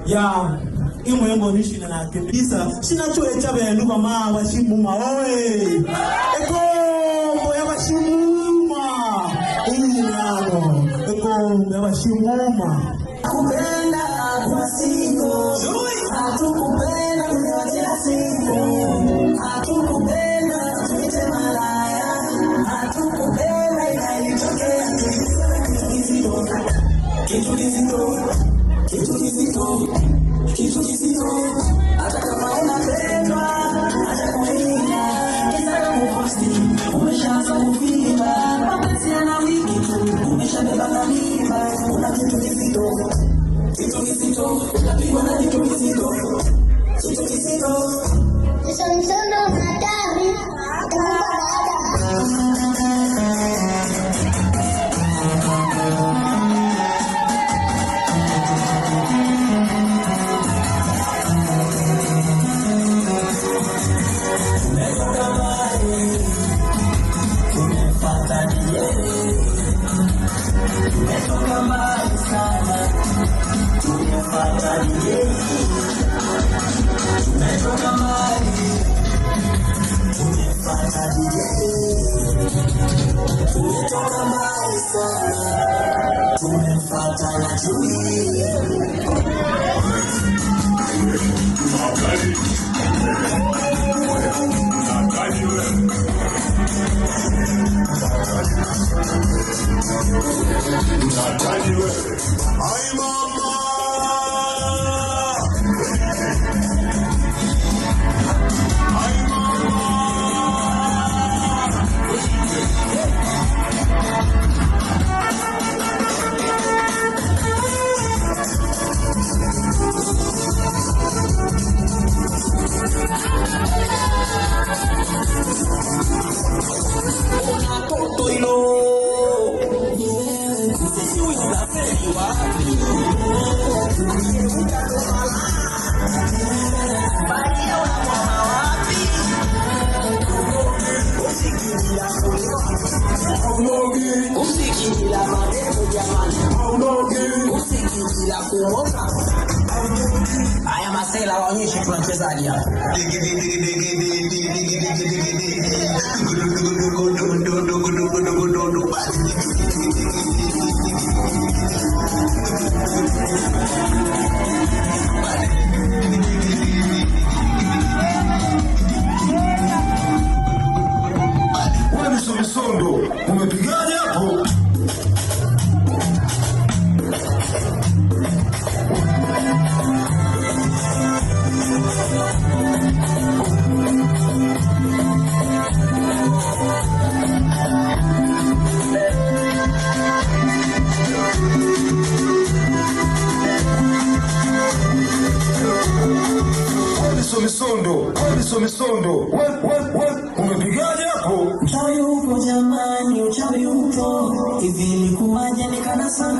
ya imwembo nishina na kibisa sina choe chabe nduka ma washimuma oe ekombo ya washimuma ekombo ya washimuma kupenda kwa siku hatukupenda kujia siku hatukupenda tuite malaya hatukupenda ilitokea kitu kizito hata kama unapendwa hata kuingia kisa kuposti umeshaanza kuvimba mapenzi yana wiki tu umeshabeba na mimba una kitu kizito unapigwa na kitu kizito Msondo hatari haya masela waonyeshe tunachezaji hapa. Wewe Misondo, umepigaje hapo? Misondo, umepigaje hapo? Uchawi upo jamani, uchawi upo. Hivi ni kuwaje nikanasa